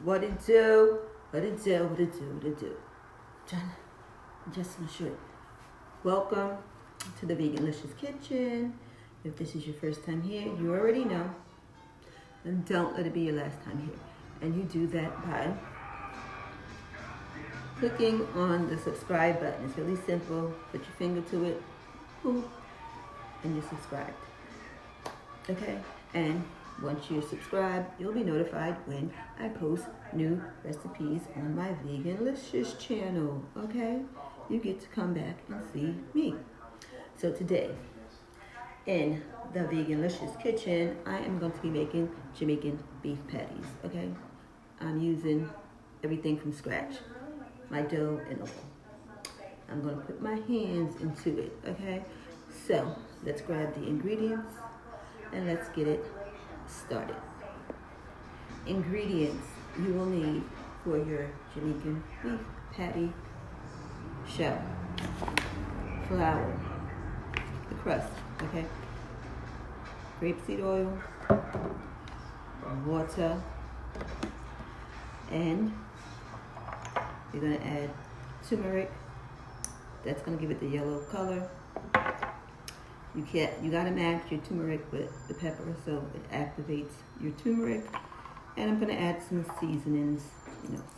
What it do? What it do? What it do? What it do? John, just my shirt. Welcome to the Veganlicious kitchen. If this is your first time here, you already know. And don't let it be your last time here. And you do that by clicking on the subscribe button. It's really simple. Put your finger to it, boop, and you're subscribed. Okay? And once you're subscribed, you'll be notified when I post new recipes on my Veganlicious channel. Okay? You get to come back and see me. So today, in the Veganlicious kitchen, I am going to be making Jamaican beef patties. Okay? I'm using everything from scratch. My dough and all. I'm going to put my hands into it. Okay? So, let's grab the ingredients and let's get it started. Ingredients you will need for your Jamaican beef patty: shell, flour, the crust, okay, grapeseed oil, water, and you're going to add turmeric. That's going to give it the yellow color. You gotta match your turmeric with the pepper so it activates your turmeric. And I'm gonna add some seasonings,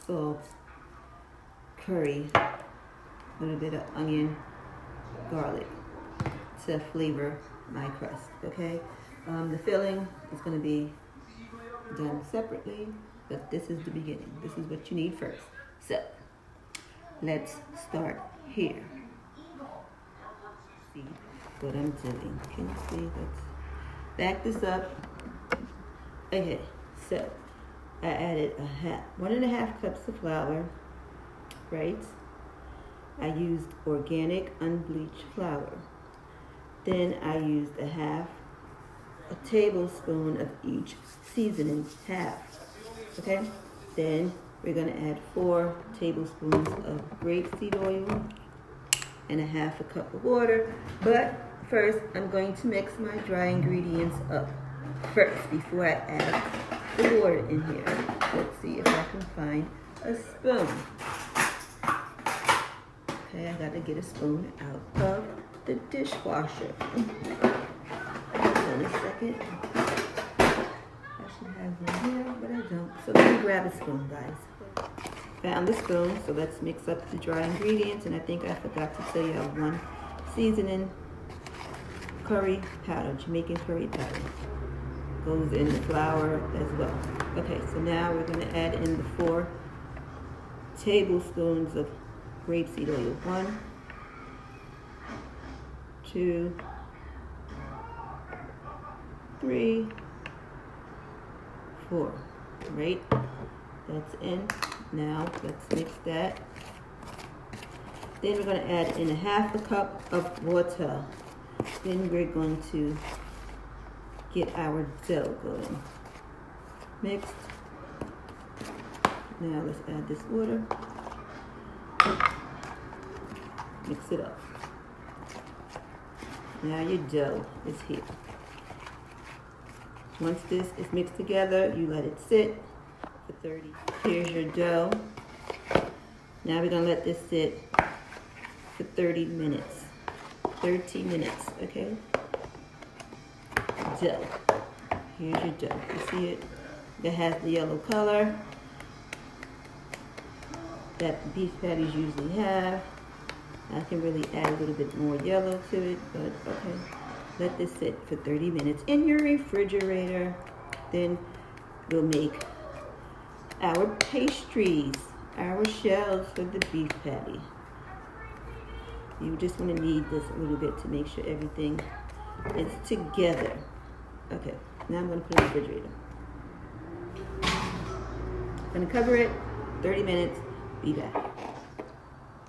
salt, curry, a little bit of onion, garlic to flavor my crust, okay? The filling is gonna be done separately, but this is the beginning. This is what you need first. So, let's start here. See what I'm doing. Can you see? Let's back this up. Okay, so I added 1.5 cups of flour, right? I used organic unbleached flour. Then I used a tablespoon of each seasoning, half. Okay? Then we're gonna add 4 tablespoons of grapeseed oil and 1/2 cup of water. But first, I'm going to mix my dry ingredients up first before I add the water in here. Let's see if I can find a spoon. Okay, I gotta get a spoon out of the dishwasher. Hold on a second. I should have one here, but I don't. So let me grab a spoon, guys. Found the spoon, so let's mix up the dry ingredients. And I think I forgot to tell you I have 1 seasoning curry powder, Jamaican curry powder. Goes in the flour as well. Okay, so now we're going to add in the 4 tablespoons of grapeseed oil. 1, 2, 3, 4. Right? That's in. Now let's mix that. Then we're going to add in 1/2 cup of water. Then we're going to get our dough going. Mixed. Now let's add this water. Mix it up. Now your dough is here. Once this is mixed together, you let it sit for 30. Here's your dough. Now we're going to let this sit for 30 minutes. 30 minutes, okay? Dough. Here's your dough. You see it? That has the yellow color that beef patties usually have. I can really add a little bit more yellow to it, but okay. Let this sit for 30 minutes in your refrigerator. Then we'll make our pastries, our shells for the beef patty. You just want to knead this a little bit to make sure everything is together. Okay, now I'm going to put it in the refrigerator. I'm going to cover it, 30 minutes, be back.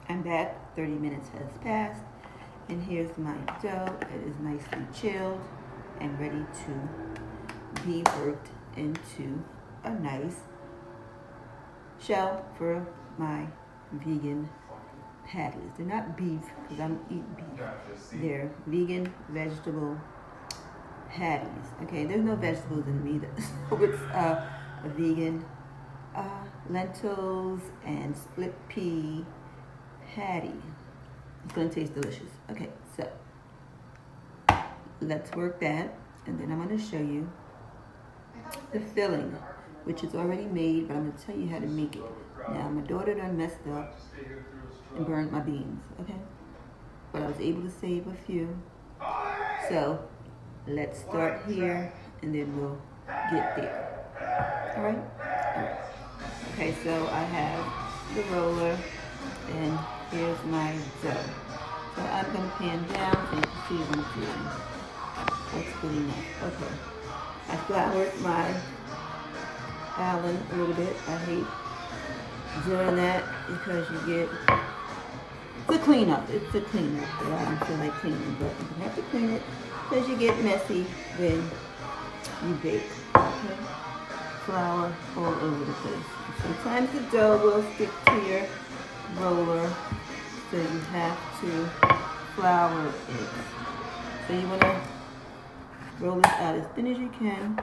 I'm back, 30 minutes has passed, and here's my dough. It is nicely chilled and ready to be worked into a nice shell for my vegan patties. They're not beef because I don't eat beef. They're vegan vegetable patties. Okay, there's no vegetables in them either. So it's a vegan lentils and split pea patty. It's gonna taste delicious. Okay, so let's work that, and then I'm gonna show you the filling, which is already made, but I'm gonna tell you how to make it. Now, my daughter done messed up and burned my beans, okay? But I was able to save a few. So let's start here, and then we'll get there. All right? All right. Okay, so I have the roller, and here's my dough. So I'm gonna pan down so you can see what I'm doing. That's good enough. Okay. I floured my Allen a little bit. I hate doing that because you get, it's a cleanup. It's a cleanup. But I don't feel like cleaning, but you have to clean it because you get messy when you bake. Okay? Flour all over the place. Sometimes the dough will stick to your roller, so you have to flour it. So you want to roll this out as thin as you can,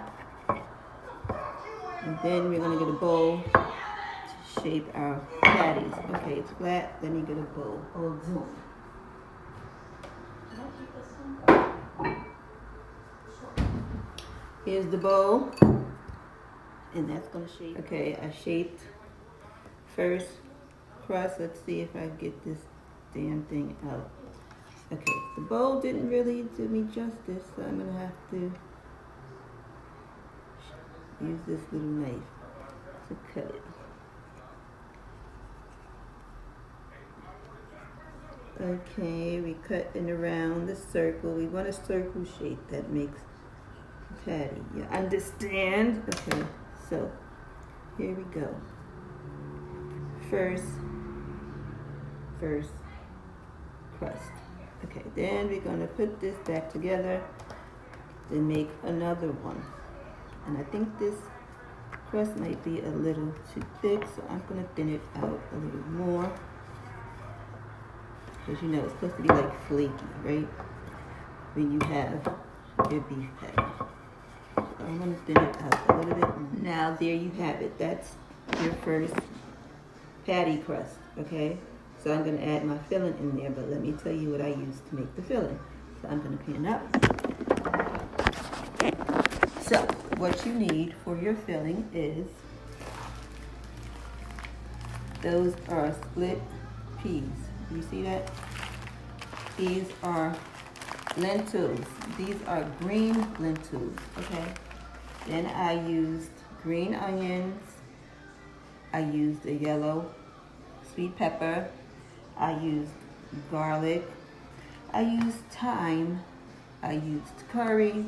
and then we're going to get a bowl to shape our patties. Okay, it's flat, then you get a bowl. Hold on. Here's the bowl, and that's going to shape. Okay, I shaped first crust. Let's see if I get this damn thing out. Okay, the bowl didn't really do me justice, so I'm going to have to use this little knife to cut it. Okay, we cut in around the circle. We want a circle shape that makes a patty. You understand? Okay, so here we go. First crust. Okay, then we're going to put this back together, then make another one. And I think this crust might be a little too thick, so I'm going to thin it out a little more. Because you know it's supposed to be like flaky, right? When you have your beef patty. So I'm going to thin it out a little bit more. Now there you have it. That's your first patty crust, okay? So I'm going to add my filling in there, but let me tell you what I use to make the filling. So I'm going to pan up. So what you need for your filling is, those are split peas. You see that? These are lentils. These are green lentils, okay? Then I used green onions. I used a yellow sweet pepper. I used garlic. I used thyme. I used curry,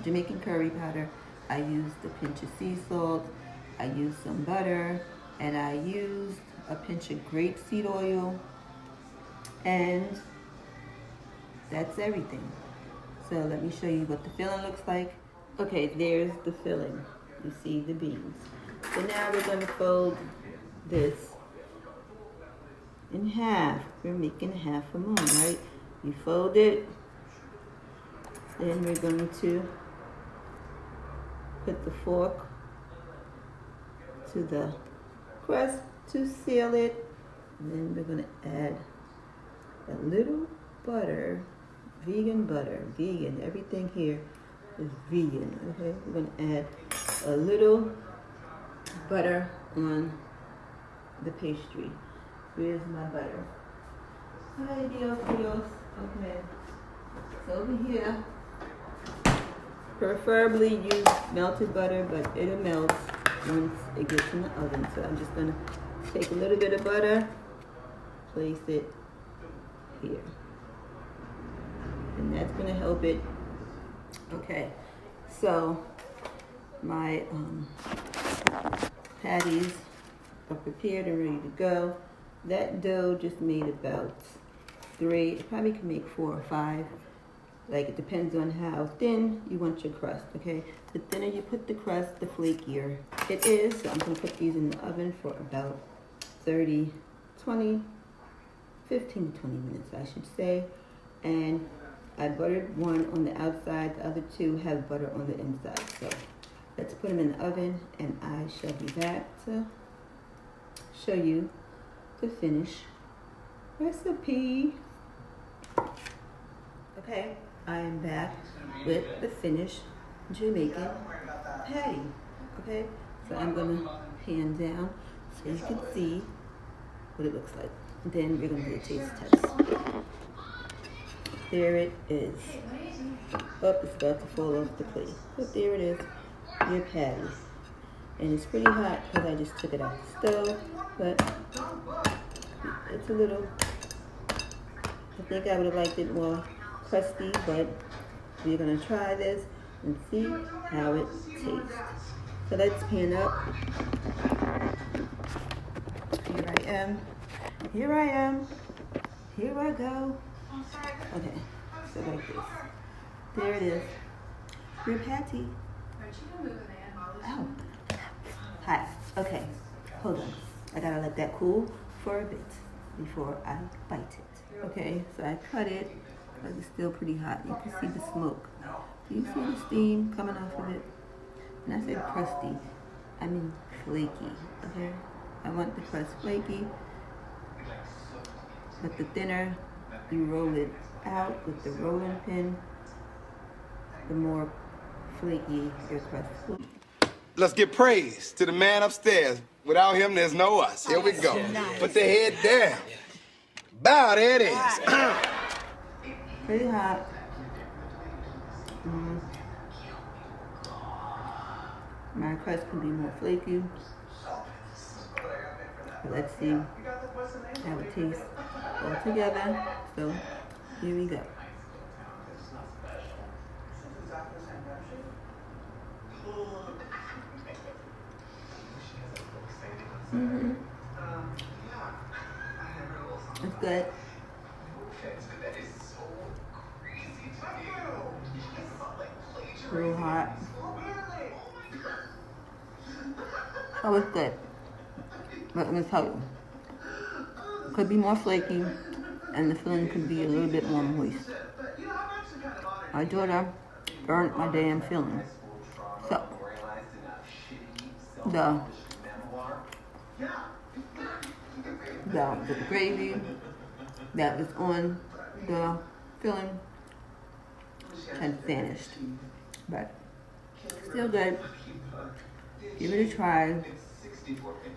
Jamaican curry powder. I used a pinch of sea salt. I used some butter. And I used a pinch of grapeseed oil. And that's everything. So let me show you what the filling looks like. Okay, there's the filling. You see the beans. So now we're going to fold this in half. We're making half a moon, right? You fold it, then we're going to put the fork to the crust to seal it, and then we're going to add a little butter, vegan butter, vegan, everything here is vegan, okay? We're going to add a little butter on the pastry. Where's my butter? Ay, Dios, Dios. Okay. So over here, preferably use melted butter, but it'll melt once it gets in the oven. So I'm just gonna take a little bit of butter, place it here. And that's gonna help it. Okay, so my patties are prepared and ready to go. That dough just made about 3, it probably can make 4 or 5. Like, it depends on how thin you want your crust, okay? The thinner you put the crust, the flakier it is. So I'm gonna put these in the oven for about 15 to 20 minutes, I should say. And I buttered one on the outside, the other 2 have butter on the inside. So Let's put them in the oven, and I shall be back to show you the finished recipe. Okay, I am back with the finished Jamaican patty. Okay, so I'm gonna pan down so you can see what it looks like. And then we're gonna do a taste test. There it is. Oh, it's about to fall off the plate. But there it is, your patty. And it's pretty hot because I just took it off the stove, but it's a little, I think I would have liked it more crusty, but we're gonna try this and see how it tastes. So let's pan up. Here I am, here I go. Okay, so like this. There it is, your patty. Oh, hot. Okay, hold on. I gotta let that cool for a bit before I bite it. Okay, so I cut it, but it's still pretty hot. You can see the smoke. Do you see the steam coming off of it? And I said crusty, I mean flaky, okay? I want the crust flaky, but the thinner you roll it out with the rolling pin, the more flaky your crust will be. Let's give praise to the man upstairs. Without him, there's no us. Here we go. Put the head down. Bow, there it is. Pretty hot. My crust can be more flaky. But let's see how it tastes all together. So here we go. It's good. Real hot. Oh, it's good. But let me tell you, could be more flaky, and the filling could be a little bit more moist. My daughter burnt my damn filling. So the gravy that was on the filling had vanished, but still good. Give it a try.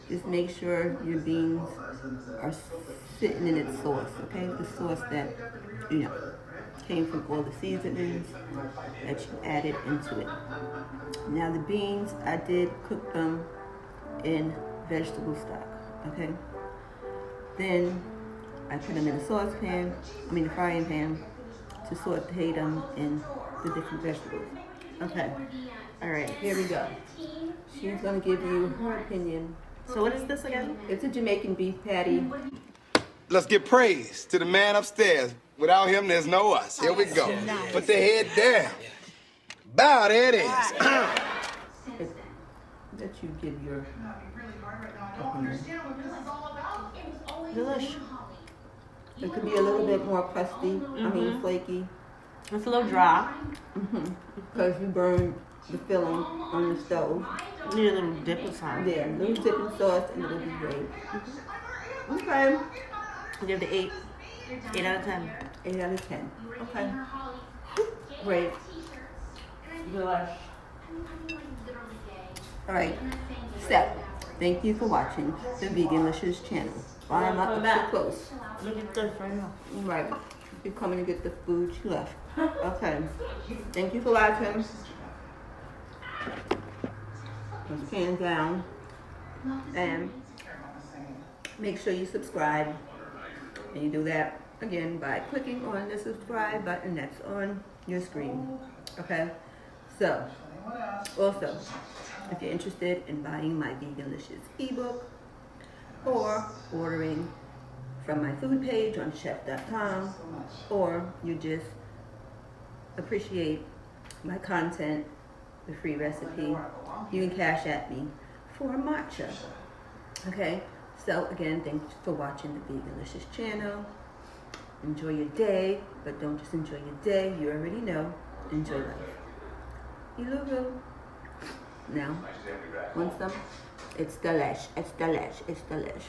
Just make sure your beans are sitting in its sauce, okay? The sauce that, you know, came from all the seasonings that you added into it. Now the beans, I did cook them in vegetable stock, okay? Then I put them in a frying pan to saute them in the different vegetables. Okay, all right, here we go. She's gonna give you her opinion. So what is this again? It's a Jamaican beef patty. Let's give praise to the man upstairs. Without him, there's no us. Here we go. Put the head down. Bow, there it is. That you give your opinion. Delish. It could be a little bit more crusty, flaky. It's a little dry. Because you burned the filling on the stove. Need a little dip of sauce. Yeah, a little dipping sauce and it'll be great. Okay. Give it 8. 8 out of 10. 8 out of 10. Okay. Great. Delish. Alright. So, thank you for watching the Veganlicious channel. Bye, I'm not too close. Look at this right now. Right. You're coming to get the food she left. Okay. Thank you for watching. Let's pan down. And make sure you subscribe. And you do that again by clicking on the subscribe button that's on your screen. Okay? So, also, if you're interested in buying my Veganlicious ebook or ordering from my food page on chef.com, or you just appreciate my content, the free recipe, you can cash at me for matcha. Okay? So again, thanks for watching the Veganlicious channel. Enjoy your day, but don't just enjoy your day. You already know. Enjoy life. Ilugu. Now, want some? It's delish. It's delish. It's delish.